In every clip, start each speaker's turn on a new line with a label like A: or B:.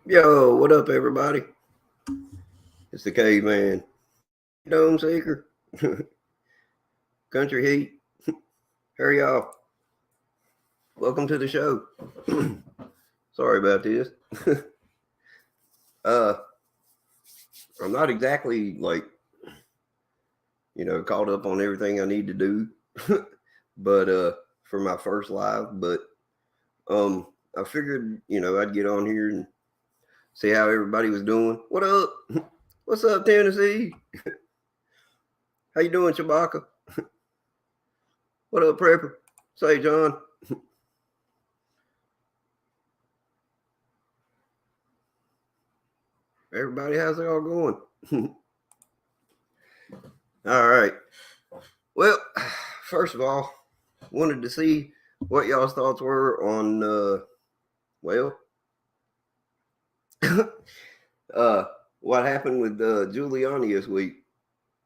A: Yo, what up, everybody? It's the Caveman, Dome Seeker, Country Heat. Hurry y'all. Welcome to the show. Sorry about this. uh, I'm not exactly caught up on everything I need to do, but for my first live, but I figured I'd get on here and see how everybody was doing. What up? What's up, Tennessee? How you doing, Chewbacca? What up, Prepper? Say, John. Everybody, how's it all going? All right. Well, first of all, wanted to see what y'all's thoughts were on what happened with Giuliani this week,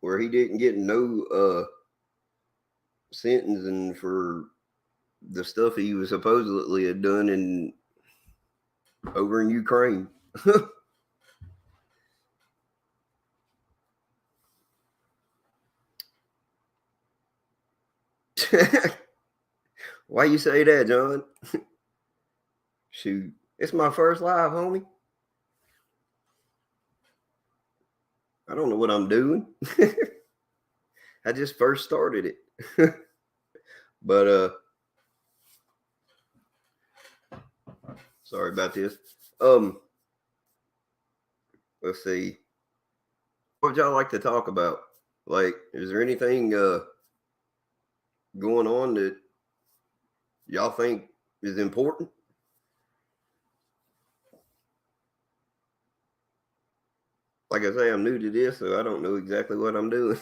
A: where he didn't get no sentencing for the stuff he was supposedly had done over in Ukraine. Why you say that, John? Shoot, it's my first live, homie. I don't know what I'm doing. I just first started it. But sorry about this. Let's see. What would y'all like to talk about? Like, is there anything going on that y'all think is important? Like I say, I'm new to this, so I don't know exactly what I'm doing.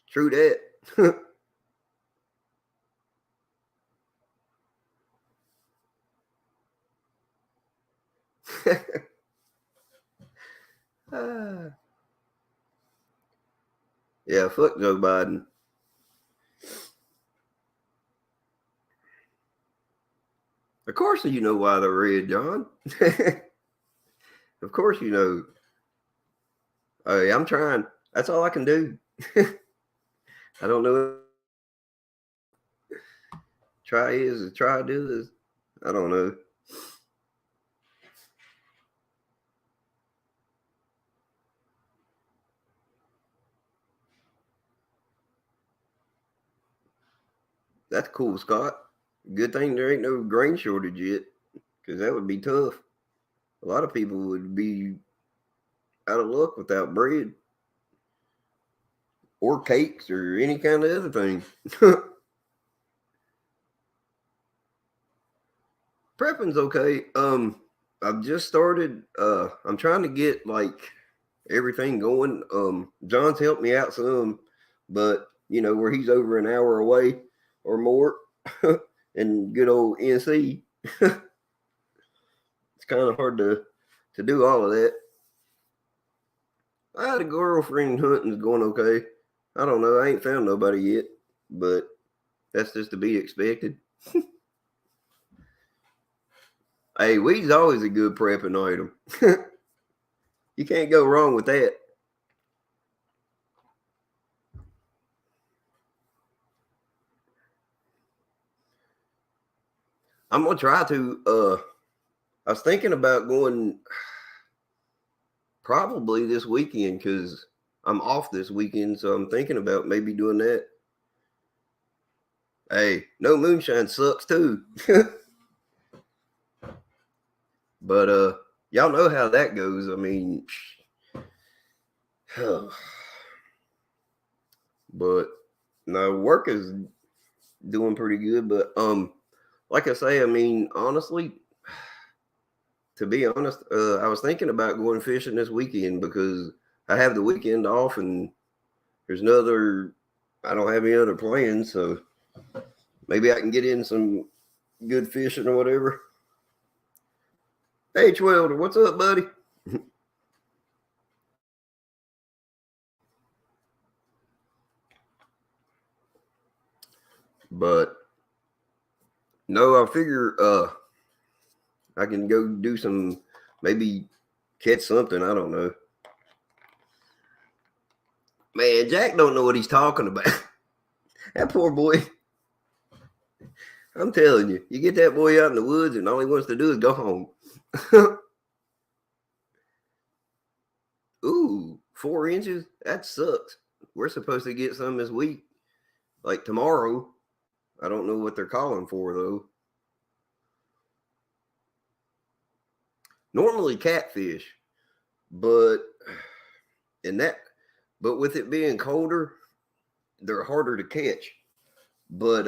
A: True that. Yeah, fuck Joe Biden. Of course you know why they're red, John. Of course you know. Hey, I'm trying. That's all I can do. I don't know. Try is try do this. I don't know. That's cool, Scott. Good thing there ain't no grain shortage yet, because that would be tough. A lot of people would be out of luck without bread or cakes or any kind of other thing. Prepping's okay. I've just started. I'm trying to get like everything going. John's helped me out some, but where he's over an hour away or more, and good old NC, it's kind of hard to do all of that. I had a girlfriend. Hunting's going okay. I don't know. I ain't found nobody yet, but that's just to be expected. Hey, weed's always a good prepping item. You can't go wrong with that. I'm gonna try to. I was thinking about going probably this weekend because I'm off this weekend, so I'm thinking about maybe doing that. Hey, no moonshine sucks too. But y'all know how that goes. I mean, but no, work is doing pretty good. But like I say, I mean, honestly, to be honest, I was thinking about going fishing this weekend because I have the weekend off and there's I don't have any other plans, so maybe I can get in some good fishing or whatever. Hey, Welder, what's up, buddy? But No, I figure I can go do some, maybe catch something. I don't know. Man, Jack don't know what he's talking about. That poor boy. I'm telling you, you get that boy out in the woods and all he wants to do is go home. Ooh, 4 inches? That sucks. We're supposed to get some this week. Like tomorrow. I don't know what they're calling for though. Normally catfish, but but with it being colder, they're harder to catch. But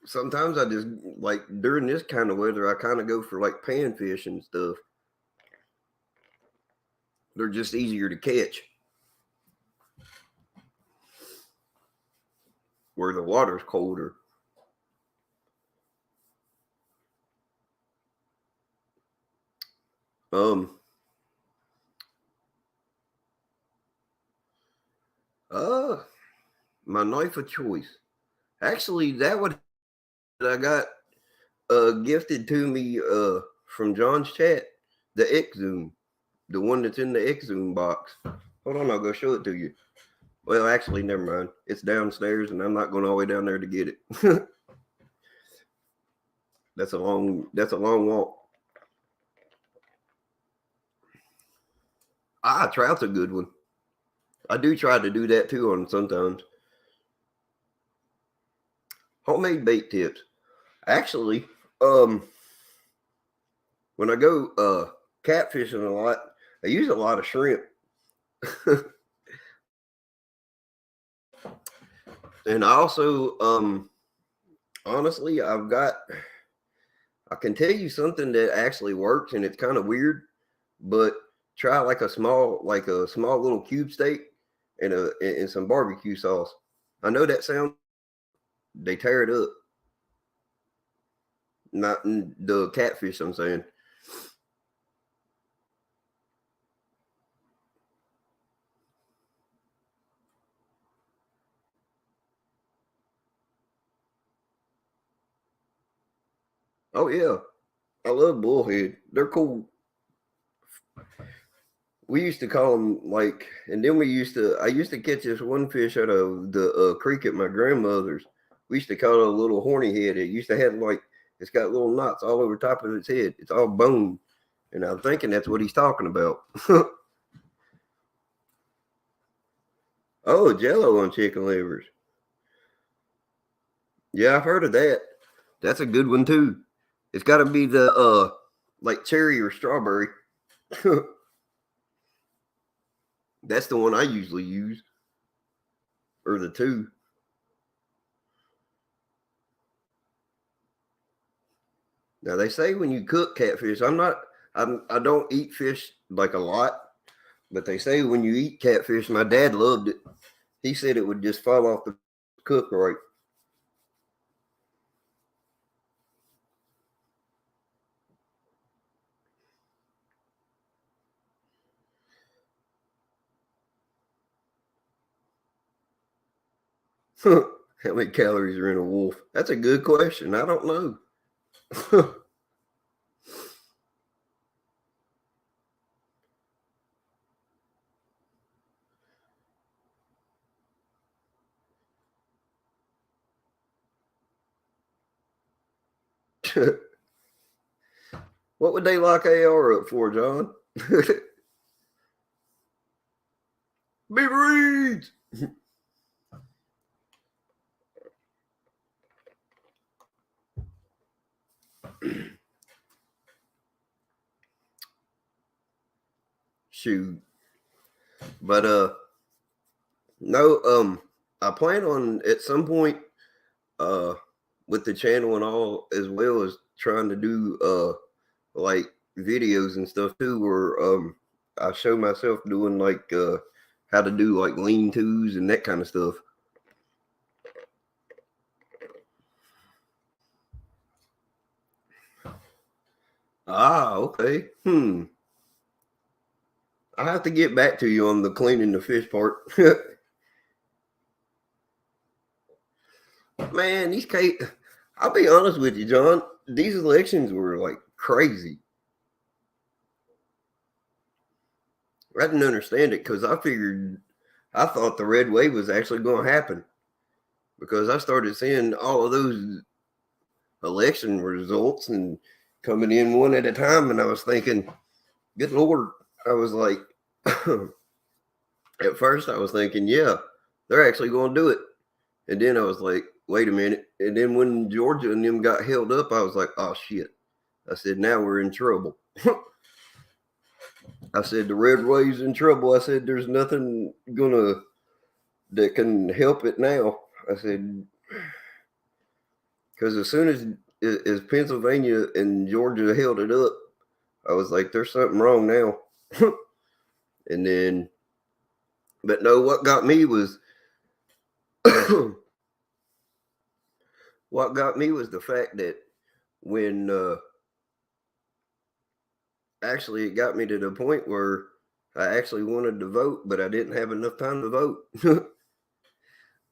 A: sometimes I just like during this kind of weather, I kind of go for like panfish and stuff. They're just easier to catch where the water's colder. Um uh my knife of choice. Actually, that one I got gifted to me from John's chat, the X-Zoom, the one that's in the X-Zoom box. Hold on, I'll go show it to you. Well, actually, never mind. It's downstairs, and I'm not going all the way down there to get it. That's a long walk. Trout's a good one. I do try to do that too on sometimes. Homemade bait tips. Actually, when I go catfishing a lot, I use a lot of shrimp. And I also honestly, I can tell you something that actually works, and it's kind of weird, but try like a small little cube steak and some barbecue sauce. I know that sounds, they tear it up. Not the catfish, I'm saying. Oh yeah, I love bullhead. They're cool. We used to call them like, and then I used to catch this one fish out of the creek at my grandmother's. We used to call it a little horny head. It used to have like, it's got little knots all over top of its head. It's all bone. And I'm thinking that's what he's talking about. Oh, Jello on chicken livers. Yeah, I've heard of that. That's a good one too. It's got to be the like cherry or strawberry. That's the one I usually use, or the two. Now they say when you cook catfish, I don't eat fish like a lot, but they say when you eat catfish, my dad loved it. He said it would just fall off the cook right. How many calories are in a wolf? That's a good question. I don't know. What would they lock AR up for, John? Beaver Shoot. But no, I plan on at some point uh with the channel and all, as well as trying to do like videos and stuff too, where I show myself doing like how to do like lean-tos and that kind of stuff. Ah, okay. I have to get back to you on the cleaning the fish part. Man, I'll be honest with you, John. These elections were like crazy. I didn't understand it because I thought the red wave was actually going to happen because I started seeing all of those election results and coming in one at a time, and I was thinking, good Lord, I was like, at first I was thinking, yeah, they're actually going to do it. And then I was like, wait a minute. And then when Georgia and them got held up, I was like, oh shit. I said, now we're in trouble. I said, the red wave's in trouble. I said, there's nothing that can help it now. I said, because as soon as Pennsylvania and Georgia held it up, I was like, there's something wrong now. And then, but no, what got me was what got me was the fact that when actually it got me to the point where I actually wanted to vote, but I didn't have enough time to vote.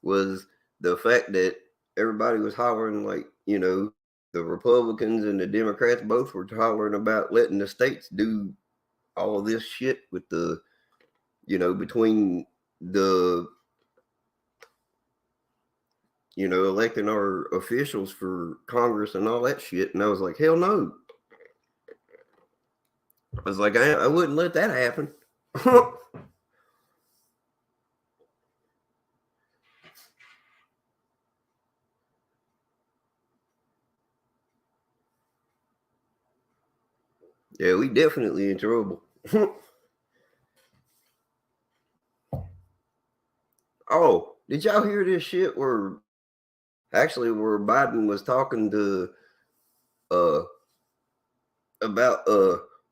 A: Was the fact that everybody was hollering, like, the Republicans and the Democrats both were hollering about letting the states do all of this shit with the, between the, electing our officials for Congress and all that shit. And I was like, hell no. I was like, I wouldn't let that happen. Yeah, we definitely in trouble. Oh, did y'all hear this shit where Biden was talking to uh about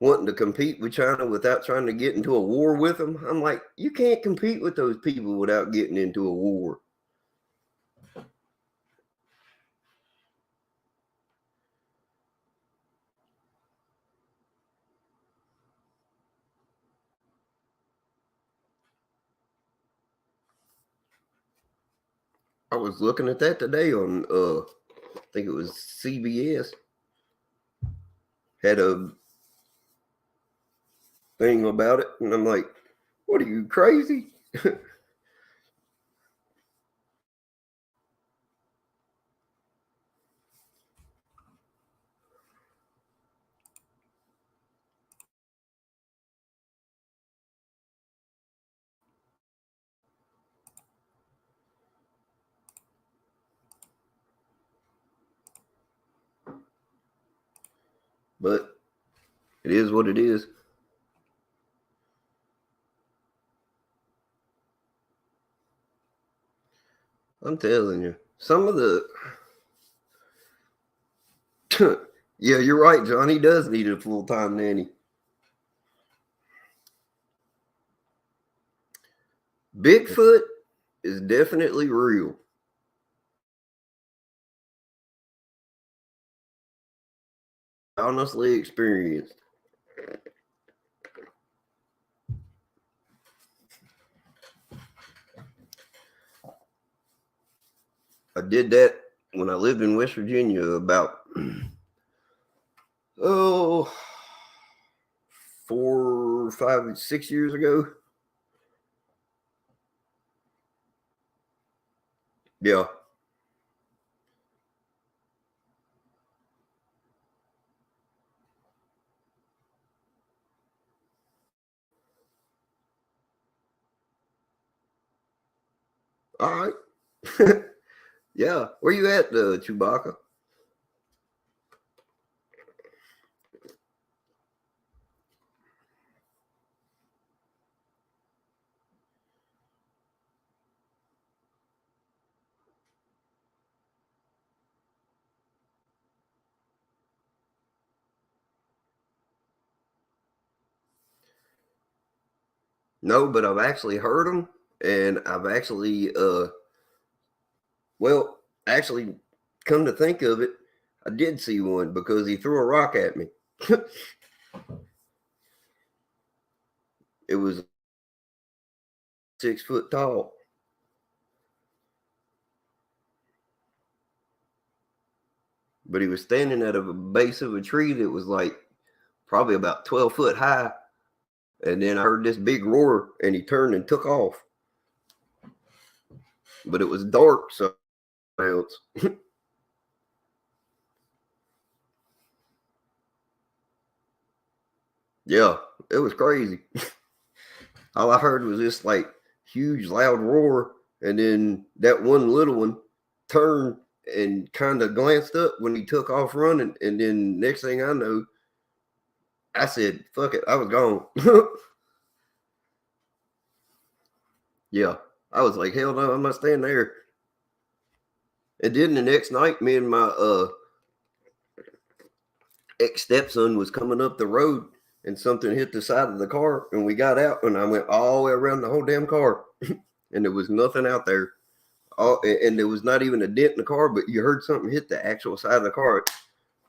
A: wanting to compete with China without trying to get into a war with them? I'm like, you can't compete with those people without getting into a war. I was looking at that today on I think it was CBS. Had a thing about it, and I'm like, what are you, crazy? But it is what it is. I'm telling you, some of the yeah, you're right, John. He does need a full-time nanny. Bigfoot is definitely real. Honestly experienced. I did that when I lived in West Virginia about oh 4, 5, 6 years ago. Yeah. All right. Yeah. Where you at, Chewbacca? No, but I've actually heard them, and I've actually, well, actually, come to think of it, I did see one because he threw a rock at me. It was 6 foot tall. but he was standing at a base of a tree that was like probably about 12 foot high. And then I heard this big roar, and he turned and took off. But it was dark, so else. Yeah, it was crazy. All I heard was this like huge loud roar, and then that one little one turned and kind of glanced up when he took off running, and then next thing I know, I said, fuck it, I was gone. Yeah, I was like, hell no, I'm not staying there. And then the next night, me and my ex-stepson was coming up the road, and something hit the side of the car, and we got out, and I went all the way around the whole damn car, and there was nothing out there. And there was not even a dent in the car, but you heard something hit the actual side of the car,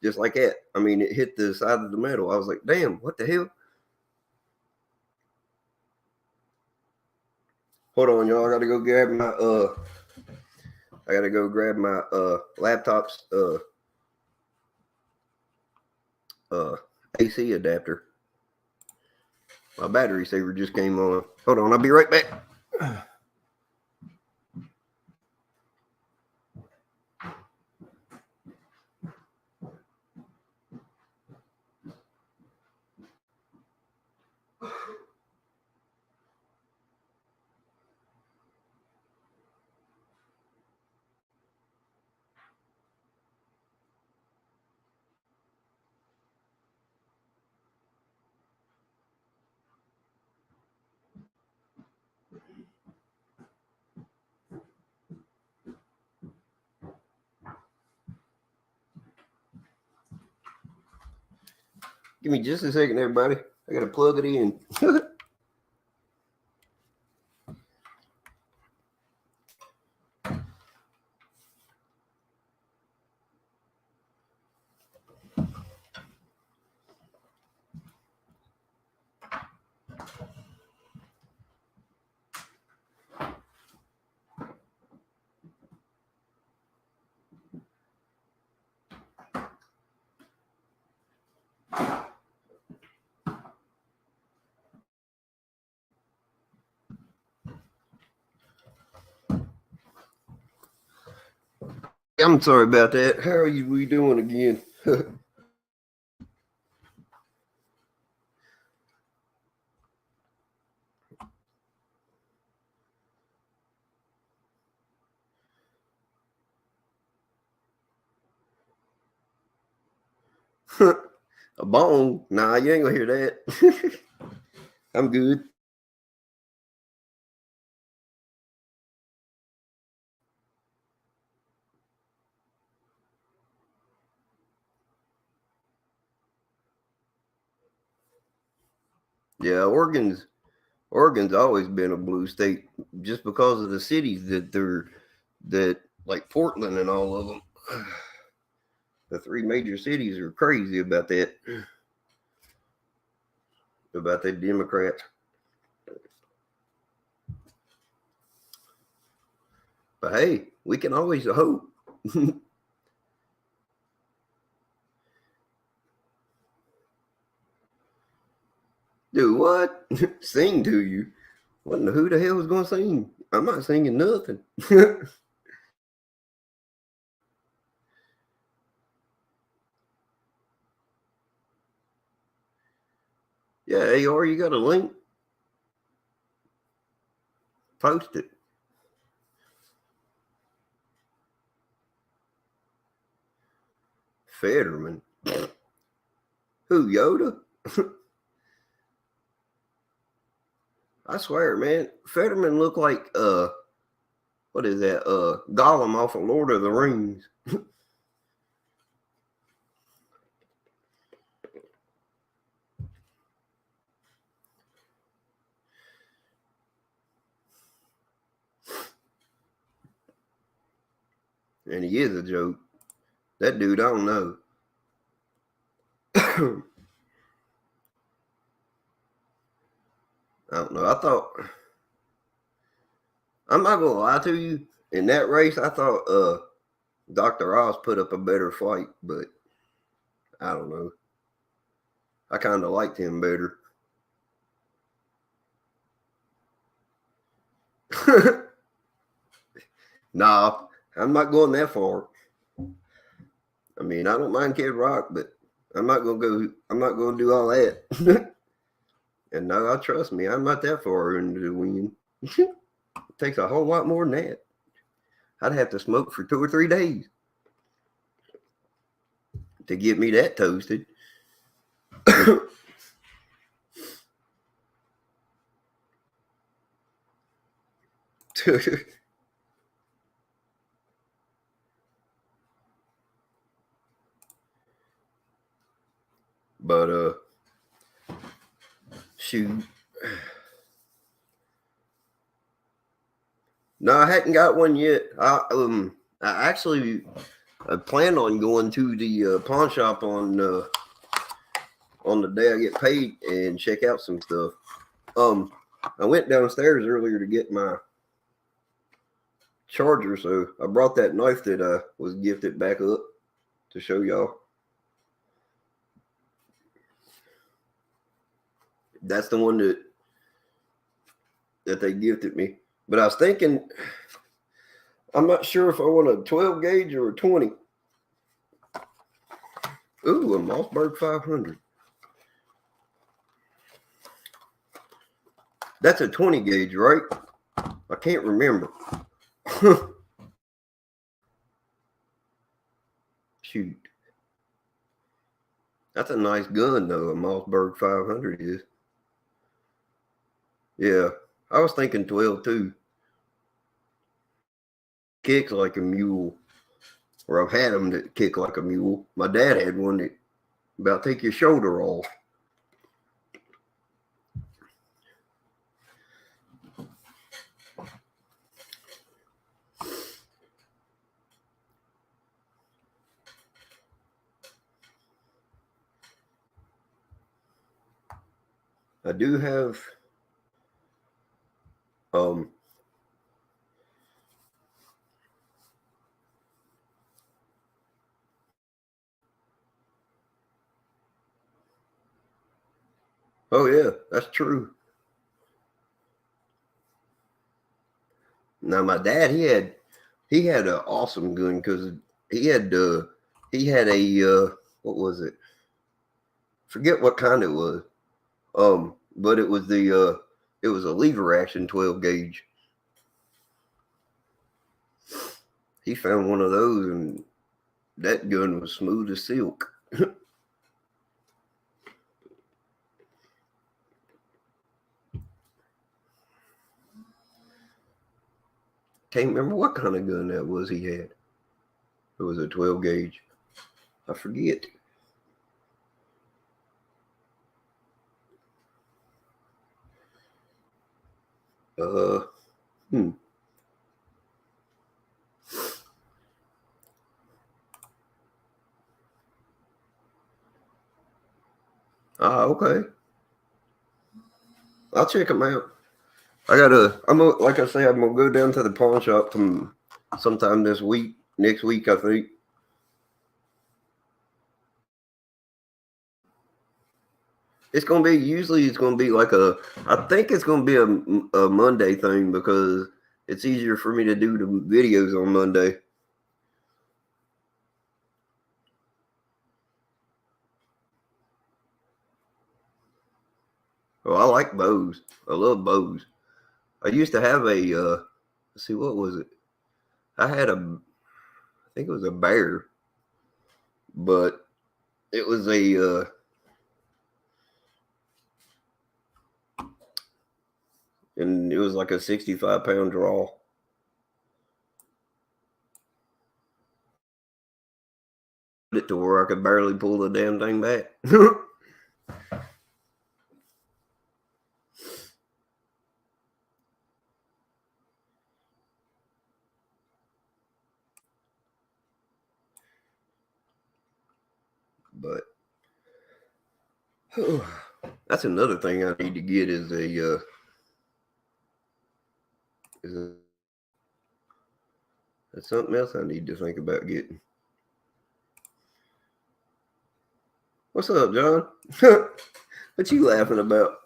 A: just like that. I mean, it hit the side of the metal. I was like, damn, what the hell? Hold on, y'all. I gotta go grab my laptop's AC adapter. My battery saver just came on. Hold on, I'll be right back. Give me just a second, everybody. I gotta plug it in. I'm sorry about that. How are we doing again? A bong? Nah, you ain't gonna hear that. I'm good. Yeah, Oregon's always been a blue state just because of the cities that like Portland and all of them. The three major cities are crazy about that. About the Democrats. But hey, we can always hope. Do what? Sing to you? What? Who the hell is going to sing? I'm not singing nothing. Yeah, AR, you got a link? Post it. Fetterman. Who, Yoda? I swear, man, Fetterman looked like what is that? Gollum off of Lord of the Rings. And he is a joke. That dude, I don't know. I don't know. I'm not gonna lie to you. In that race, I thought Dr. Oz put up a better fight, but I don't know. I kind of liked him better. Nah, I'm not going that far. I mean, I don't mind Kid Rock, but I'm not gonna go. I'm not gonna do all that. And no, trust me, I'm not that far into the wind. It takes a whole lot more than that. I'd have to smoke for 2 or 3 days to get me that toasted. But shoot. No, I hadn't got one yet. I actually plan on going to the pawn shop on the day I get paid and check out some stuff. I went downstairs earlier to get my charger, so I brought that knife that I was gifted back up to show y'all. That's the one that they gifted me. But I was thinking, I'm not sure if I want a 12 gauge or a 20. Ooh, a Mossberg 500. That's a 20 gauge, right? I can't remember. Shoot. That's a nice gun, though, a Mossberg 500 is. Yeah, I was thinking 12, too. Kicks like a mule. Or I've had them that kick like a mule. My dad had one that about take your shoulder off. I do have oh yeah, that's true. Now my dad he had an awesome gun because he had a what was it? Forget what kind it was. But it was it was a lever action 12 gauge. He found one of those and that gun was smooth as silk. Can't remember what kind of gun that was he had. It was a 12 gauge. I forget. Uh, hmm. Okay. I'll check them out. Like I say, I'm gonna go down to the pawn shop sometime this week, next week, I think. It's gonna be like I think it's gonna be a Monday thing because it's easier for me to do the videos on Monday. Oh, I like bows. I love bows. I used to have let's see, what was it? I think it was a bear, but it was and it was like a 65-pound draw. It to where I could barely pull the damn thing back. But that's another thing I need to get is a That's something else I need to think about getting. What's up, John? What you laughing about?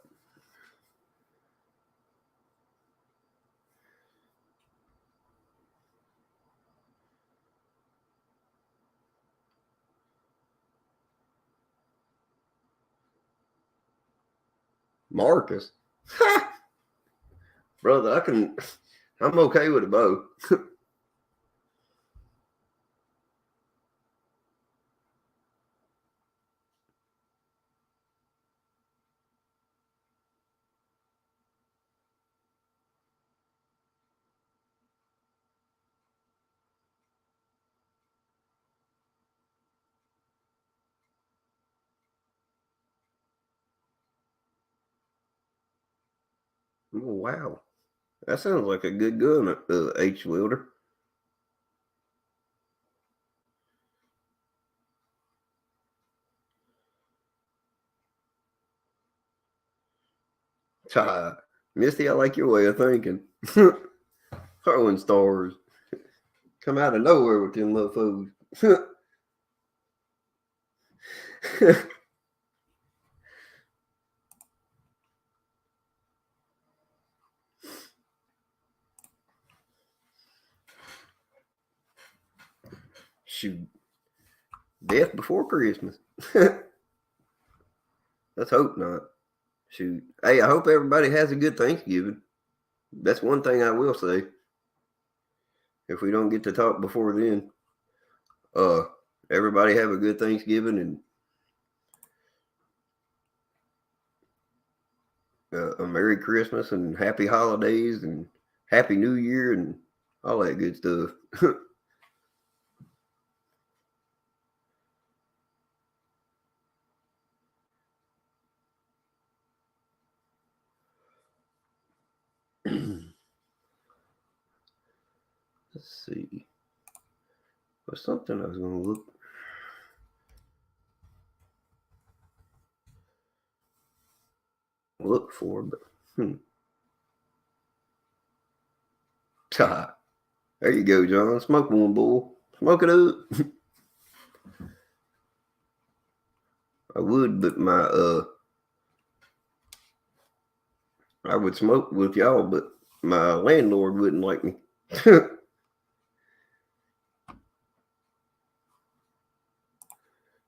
A: Marcus? Brother, I'm okay with a bow. Oh, wow. That sounds like a good gun, H. Wilder. Misty, I like your way of thinking. Throwing stars. Come out of nowhere with them little fools. Shoot. Death before Christmas. Let's hope not. Shoot. Hey, I hope everybody has a good Thanksgiving. That's one thing I will say. If we don't get to talk before then, uh, everybody have a good Thanksgiving and a Merry Christmas and Happy Holidays and Happy New Year and all that good stuff. Let's see. There's something I was going to look for, but there you go, John. Smoke one, bull. Smoke it up. I would, but I would smoke with y'all, but my landlord wouldn't like me.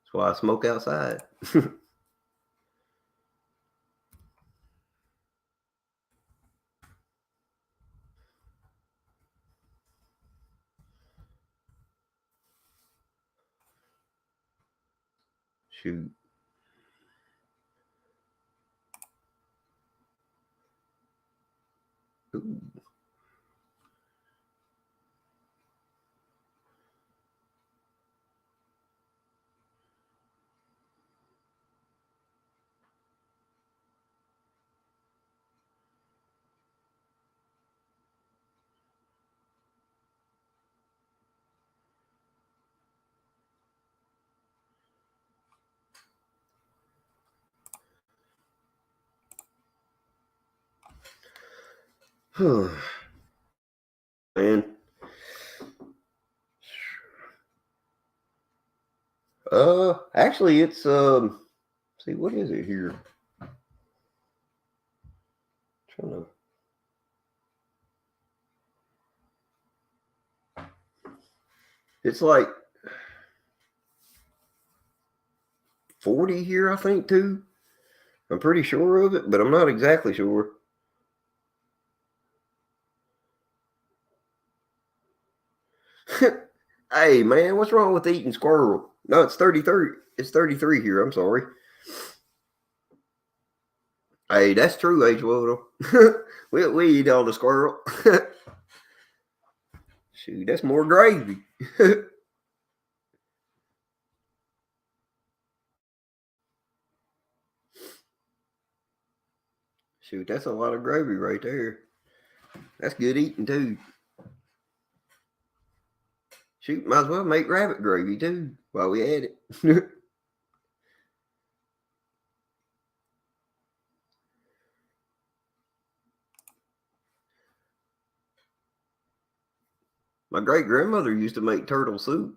A: That's why I smoke outside. Shoot. Ooh. Man. Actually, it's see, what is it here? Trying to. It's like 40 here, I think, too. I'm pretty sure of it, but I'm not exactly sure. Hey, man, what's wrong with eating squirrel? No, it's 33. It's 33 here. I'm sorry. Hey, that's true, H. Wilder. we eat all the squirrel. Shoot, that's more gravy. Shoot, that's a lot of gravy right there. That's good eating, too. Shoot, might as well make rabbit gravy, too, while we at it. My great grandmother used to make turtle soup.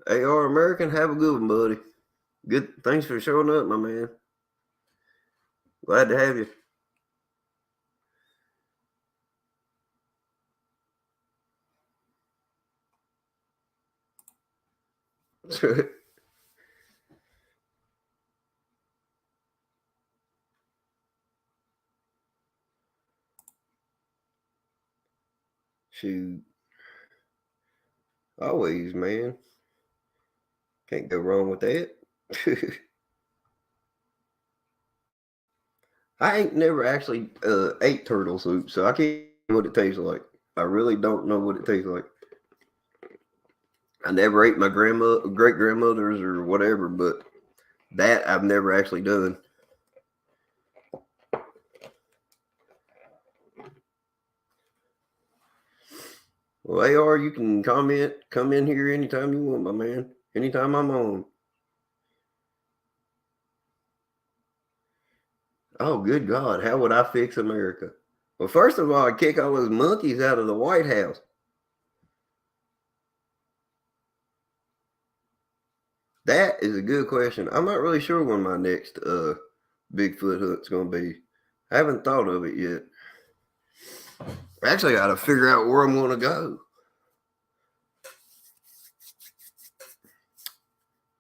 A: AR American, have a good one, buddy. Good. Thanks for showing up, my man. Glad to have you. Shoot. Always, man. Can't go wrong with that. I ain't never actually ate turtle soup, so I can't know what it tastes like. I really don't know what it tastes like. I never ate my great grandmother's or whatever, but that I've never actually done. Well, AR, you can come in here anytime you want, my man. Anytime I'm on. Oh, good God. How would I fix America? Well, first of all, I'd kick all those monkeys out of the White House. That is a good question. I'm not really sure when my next Bigfoot hunt's going to be. I haven't thought of it yet. I actually got to figure out where I'm going to go.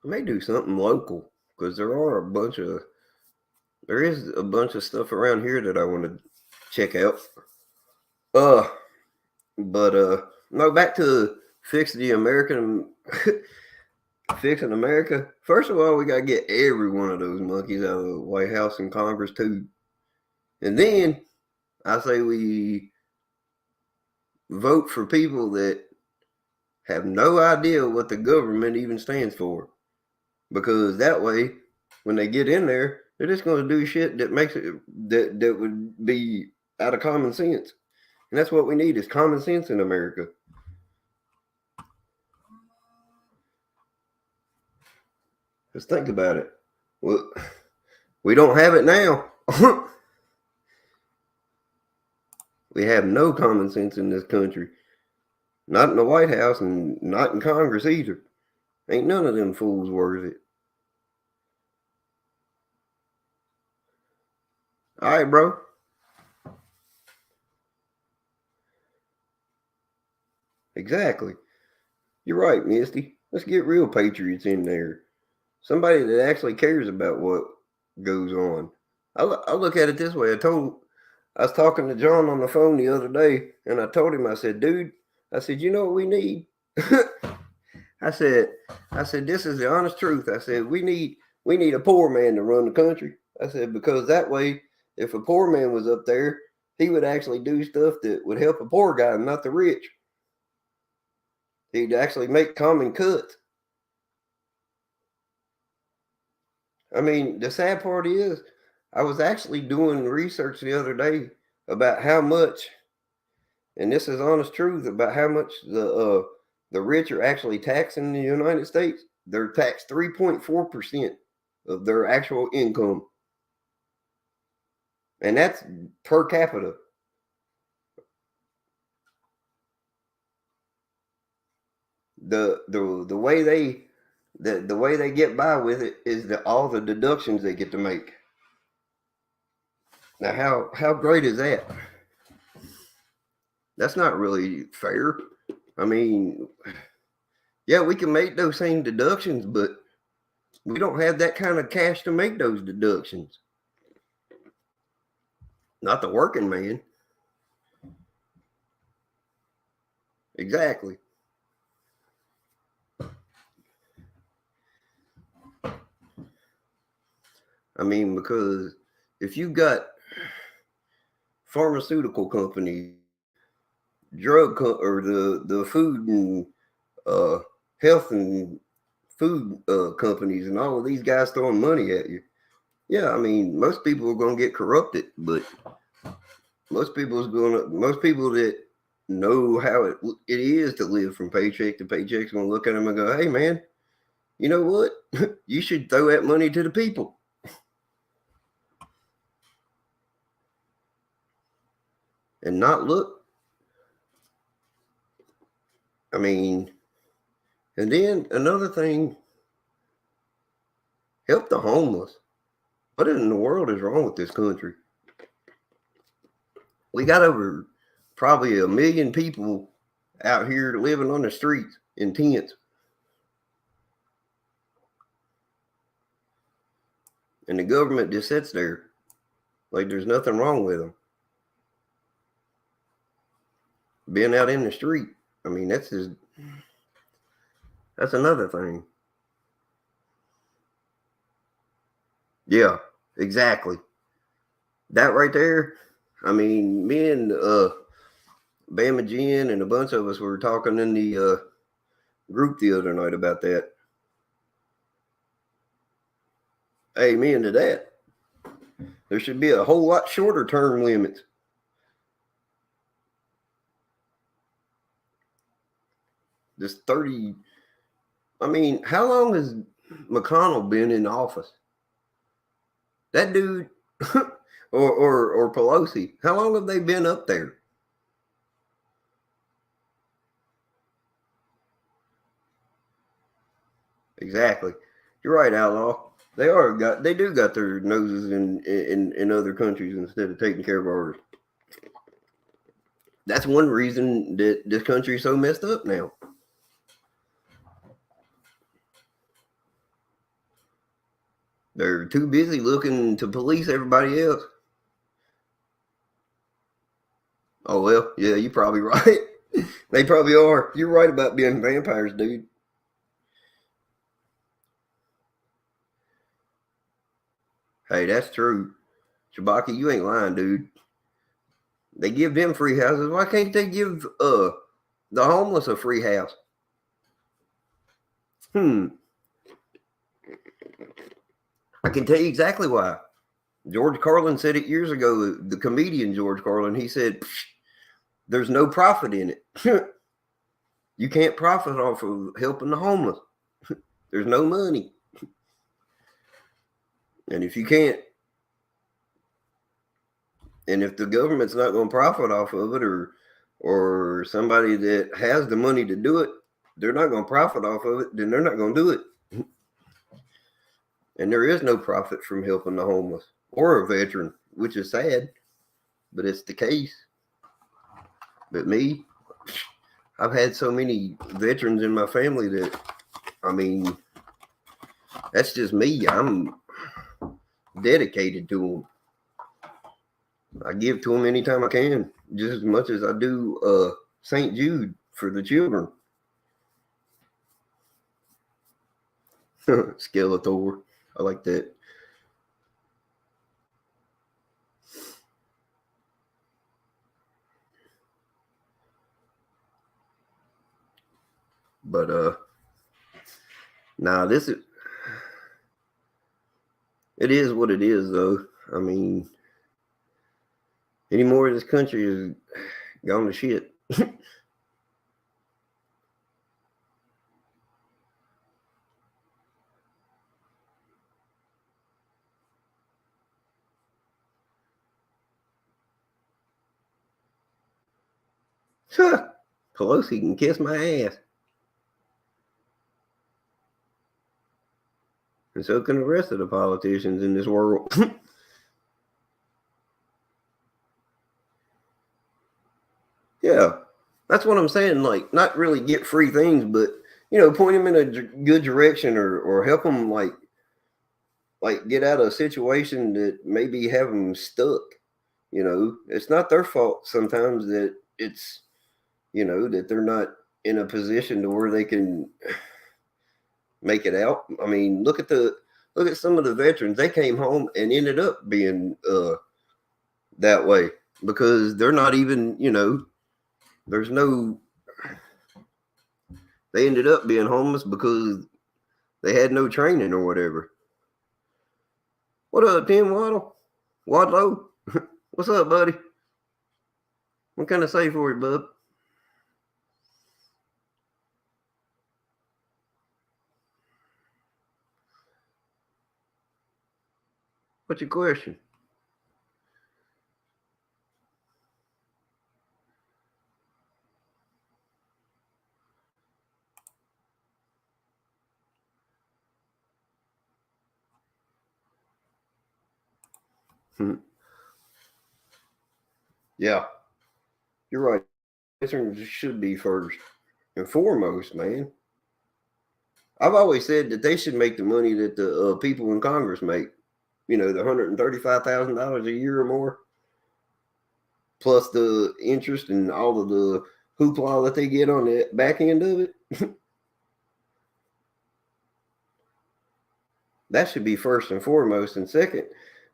A: I may do something local because there is a bunch of stuff around here that I want to check out. No, back to fixing America. First of all, we gotta get every one of those monkeys out of the White House and Congress too. And then I say we vote for people that have no idea what the government even stands for. Because that way, when they get in there, they're just gonna do shit that makes it that would be out of common sense. And that's what we need is common sense in America. Just think about it. Well, we don't have it now. We have no common sense in this country. Not in the White House and not in Congress either. Ain't none of them fools worth it. All right, bro. Exactly. You're right, Misty. Let's get real patriots in there. Somebody that actually cares about what goes on. I look at it this way. I was talking to John on the phone the other day, and I told him, I said, dude, I said, you know what we need? I said, this is the honest truth. I said, we need a poor man to run the country. I said, because that way, if a poor man was up there, he would actually do stuff that would help a poor guy, not the rich. He'd actually make common cuts. I mean, the sad part is, I was actually doing research the other day about how much, and this is honest truth, about how much the rich are actually taxed in the United States. They're taxed 3.4% of their actual income, and that's per capita. The way they get by with it is all the deductions they get to make. Now, how great is that? That's not really fair. I mean, yeah, we can make those same deductions, but we don't have that kind of cash to make those deductions. Not the working man. Exactly. I mean, because if you got pharmaceutical companies, or the food and health and food companies, and all of these guys throwing money at you, yeah, I mean, most people are going to get corrupted, but most people that know how it is to live from paycheck to paycheck is going to look at them and go, hey, man, you know what? You should throw that money to the people. and not look. I mean, and then another thing, help the homeless. What in the world is wrong with this country? We got over probably 1 million people out here living on the streets in tents. And the government just sits there like there's nothing wrong with them. Being out in the street, I mean, that's another thing. Yeah, exactly. That right there. I mean, me and Bama Jen and a bunch of us were talking in the group the other night about that. Amen to that. There should be a whole lot shorter term limits. Just 30. I mean, how long has McConnell been in office? That dude or Pelosi, how long have they been up there? Exactly. You're right, Outlaw. They do got their noses in other countries instead of taking care of ours. That's one reason that this country is so messed up now. They're too busy looking to police everybody else. Oh well, yeah, you're probably right. They probably are. You're right about being vampires, dude. Hey, that's true. Shabaki, you ain't lying, dude. They give them free houses. Why can't they give the homeless a free house? I can tell you exactly why. George Carlin said it years ago. The comedian George Carlin, he said, "There's no profit in it. You can't profit off of helping the homeless. There's no money, and if you can't, and if the government's not going to profit off of it, or somebody that has the money to do it, they're not going to profit off of it. Then they're not going to do it." And there is no profit from helping the homeless or a veteran, which is sad, but it's the case. But me, I've had so many veterans in my family that, I mean, that's just me. I'm dedicated to them. I give to them anytime I can, just as much as I do St. Jude for the children. Skeletor. I like that. But nah, it is what it is though. I mean, any more of this country is gone to shit. Pelosi can kiss my ass. And so can the rest of the politicians in this world. Yeah, that's what I'm saying. Like, not really get free things, but point them in a good direction, or help them like get out of a situation that maybe have them stuck. It's not their fault sometimes that it's that they're not in a position to where they can make it out. I mean, look at some of the veterans. They came home and ended up being that way because they're not even, there's no, they ended up being homeless because they had no training or whatever. What up, Tim Waddle? Wadlow? What's up, buddy? What can I say for you, bub? What's your question? Yeah, you're right. Veterans should be first and foremost, man. I've always said that they should make the money that the people in Congress make. You know, the $135,000 a year or more, plus the interest and all of the hoopla that they get on the back end of it. That should be first and foremost. And second,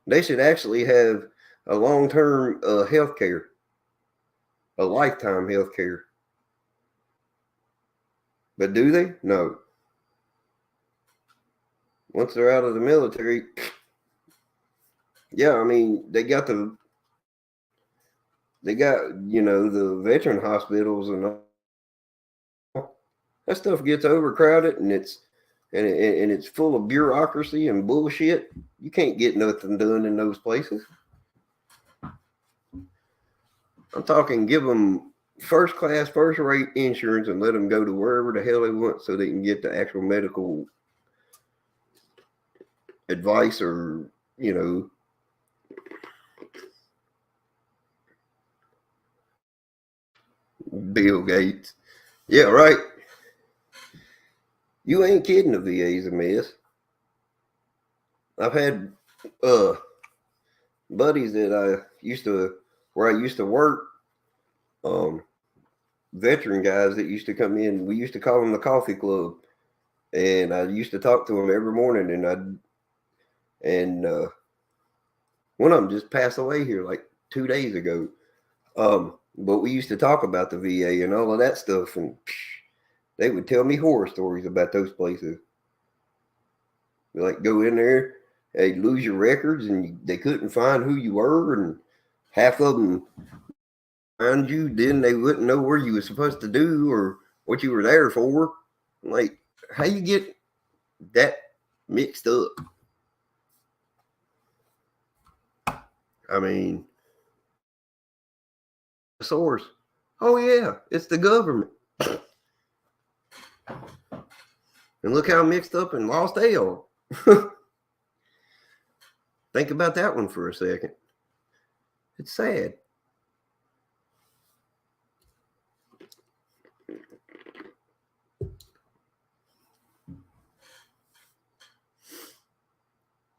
A: they should actually have a long-term health care, a lifetime health care. But do they? No. Once they're out of the military, yeah, I mean, they got, the veteran hospitals and all. That stuff gets overcrowded, and it's full of bureaucracy and bullshit. You can't get nothing done in those places. I'm talking give them first class, first rate insurance and let them go to wherever the hell they want so they can get the actual medical advice or, Bill Gates. Yeah, right. You ain't kidding, the VA's a mess. I've had buddies that where I used to work, veteran guys that used to come in. We used to call them the coffee club. And I used to talk to them every morning, and one of them just passed away here like 2 days ago. But we used to talk about the VA and all of that stuff, and they would tell me horror stories about those places. They like go in there, they lose your records, and they couldn't find who you were, and half of them found you, then they wouldn't know where you were supposed to do or what you were there for. Like, how you get that mixed up? I mean, the source. Oh yeah, it's the government. And look how mixed up and lost they are. Think about that one for a second. It's sad.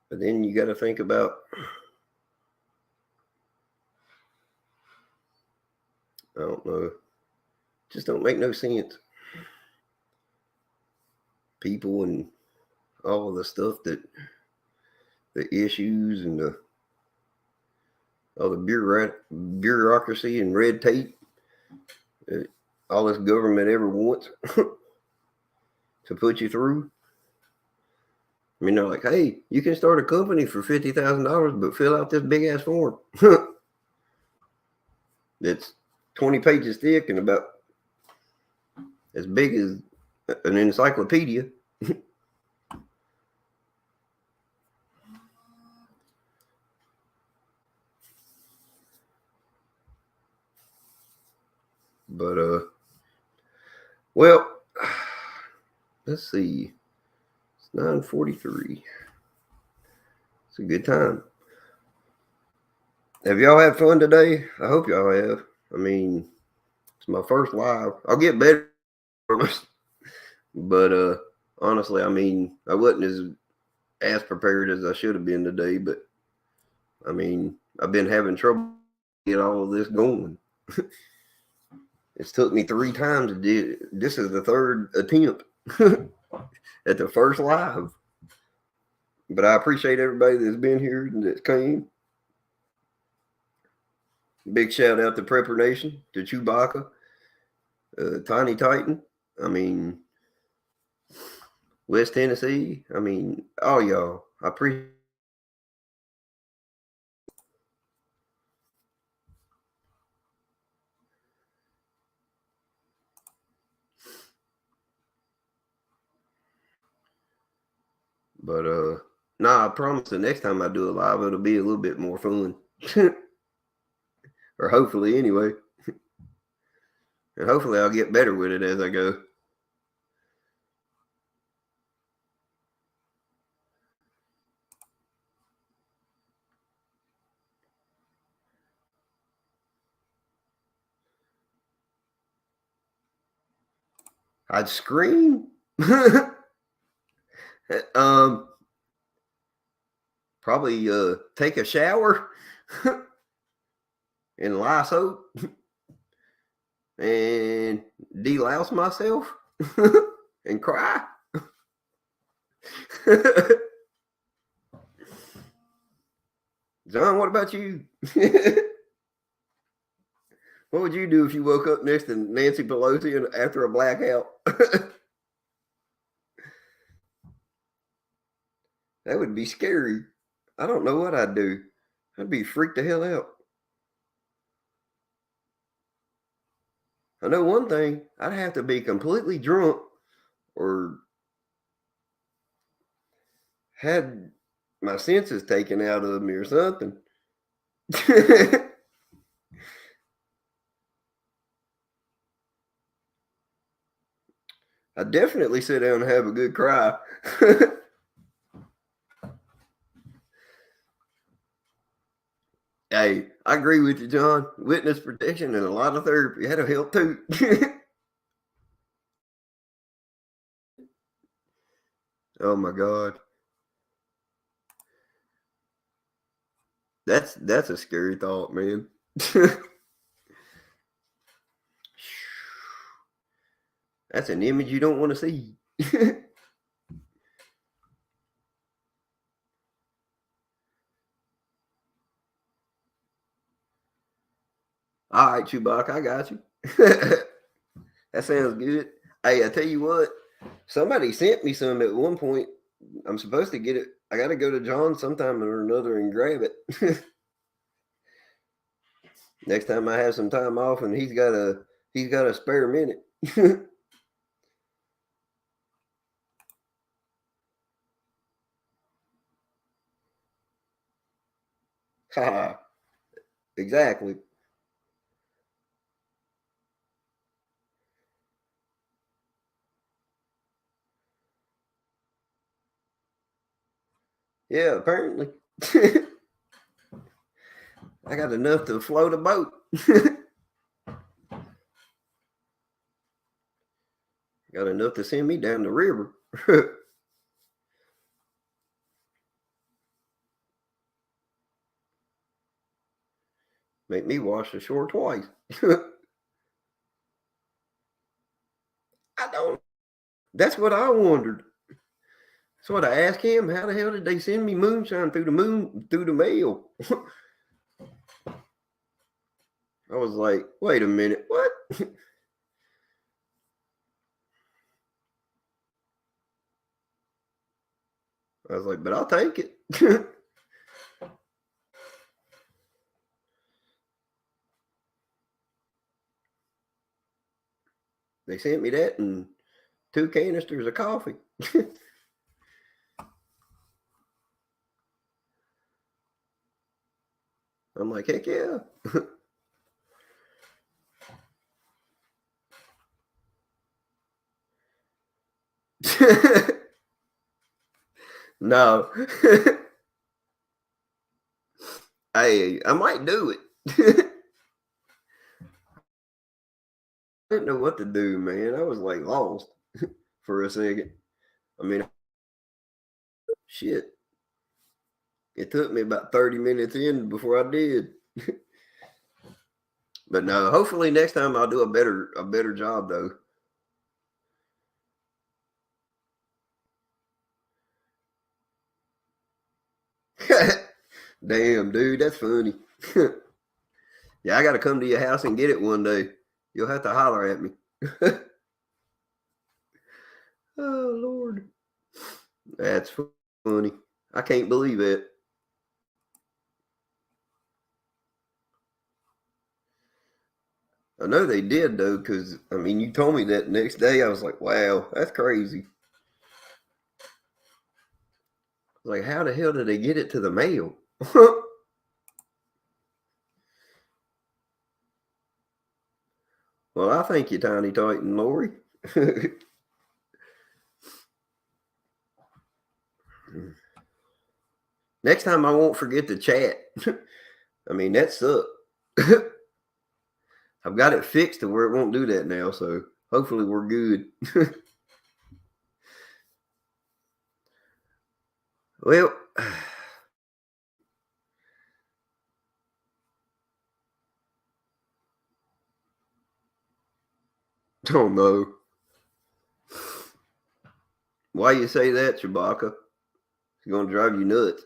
A: But then you got to think about, I don't know, just don't make no sense. People and all of the stuff the issues and all the bureaucracy and red tape, all this government ever wants to put you through. I mean, they're like, hey, you can start a company for $50,000, but fill out this big ass form. It's 20 pages thick and about as big as an encyclopedia. But well, let's see. It's 9:43. It's a good time. Have y'all had fun today? I hope y'all have. I mean, it's my first live. I'll get better, but honestly, I mean, I wasn't as prepared as I should have been today. But I mean, I've been having trouble to get all of this going. It's took me 3 times to do. This is the 3rd attempt at the first live. But I appreciate everybody that's been here and that came. Big shout out to Prepper Nation, to Chewbacca, Tiny Titan. I mean, West Tennessee. I mean, all y'all. I appreciate. But I promise the next time I do a live, it'll be a little bit more fun. Or hopefully, anyway. And hopefully I'll get better with it as I go. I'd scream. Probably take a shower and lie soap and delouse myself and cry. John, what about you? What would you do if you woke up next to Nancy Pelosi after a blackout? That would be scary. I don't know what I'd do. I'd be freaked the hell out. I know one thing. I'd have to be completely drunk or had my senses taken out of me or something. I definitely sit down and have a good cry. Hey, I agree with you, John. Witness protection and a lot of therapy. That'll help too. Oh my God. That's a scary thought, man. That's an image you don't want to see. All right, Chewbacca, I got you. That sounds good. Hey, I tell you what, somebody sent me some at one point. I'm supposed to get it. I got to go to John sometime or another and grab it. Next time I have some time off and he's got a spare minute. Ha. Exactly. Yeah, apparently. I got enough to float a boat. Got enough to send me down the river. Make me wash the shore twice. I don't. That's what I wondered. That's what I asked him. How the hell did they send me moonshine through the mail? I was like, wait a minute, what? I was like, but I'll take it. They sent me that and 2 canisters of coffee. I'm like, heck yeah. No. Hey, I might do it. I didn't know what to do, man. I was like lost for a second. I mean, shit. It took me about 30 minutes in before I did. But no, hopefully next time I'll do a better job though. Damn, dude, that's funny. Yeah, I got to come to your house and get it one day. You'll have to holler at me. Oh Lord, that's funny. I can't believe it. I know they did though, because I mean, you told me that next day. I was like, wow, that's crazy. Like, how the hell did they get it to the mail? Well, I thank you, Tiny Titan Lori. Next time I won't forget to chat. I mean, that sucked. I've got it fixed to where it won't do that now, so Hopefully we're good. Well, don't know. Why you say that, Chewbacca? It's gonna drive you nuts.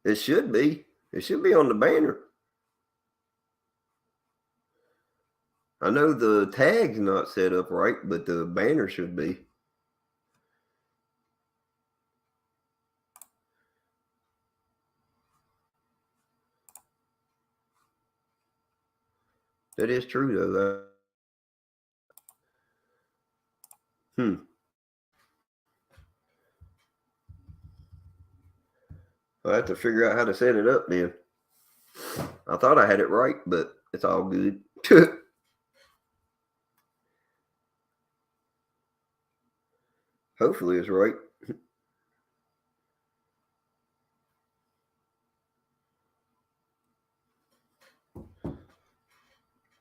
A: It should be. It should be on the banner. I know the tag's not set up right, but the banner should be. That is true though. Hmm. I have to figure out how to set it up then. I thought I had it right, but it's all good. Hopefully it's right.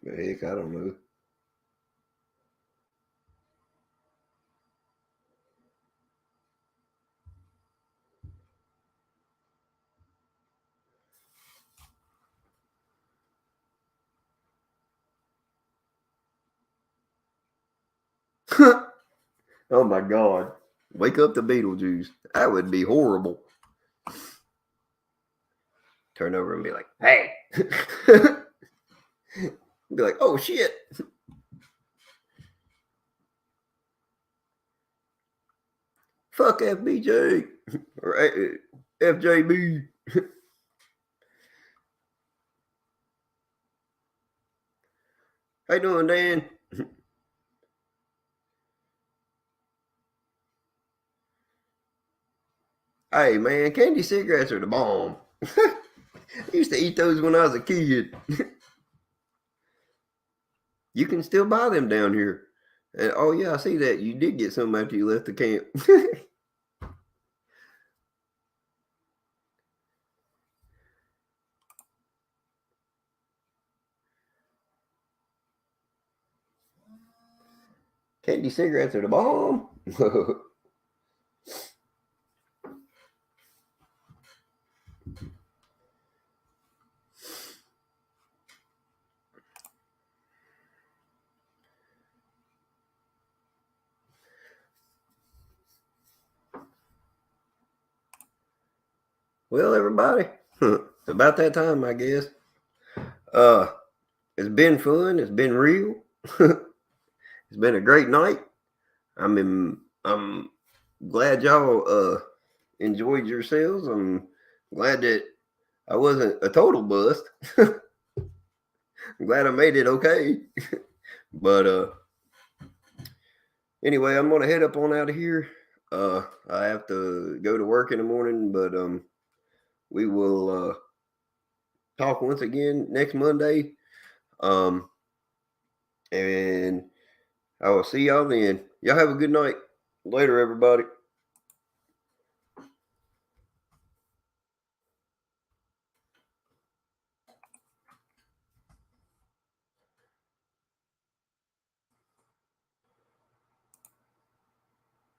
A: Heck, I don't know. Oh my God. Wake up the Beetlejuice. That would be horrible. Turn over and be like, hey. Be like, oh shit. Fuck FBJ. Or FJB. How you doing, Dan? Hey man, candy cigarettes are the bomb. I used to eat those when I was a kid. You can still buy them down here. And oh yeah, I see that. You did get some after you left the camp. Candy cigarettes are the bomb. Well, everybody, it's about that time, I guess. Uh, it's been fun. It's been real. It's been a great night. I'm glad y'all enjoyed yourselves. I'm glad that I wasn't a total bust. I'm glad I made it okay. But anyway, I'm gonna head up on out of here. I have to go to work in the morning, but we will talk once again next Monday. Um, and I will see y'all then. Y'all have a good night. Later, everybody.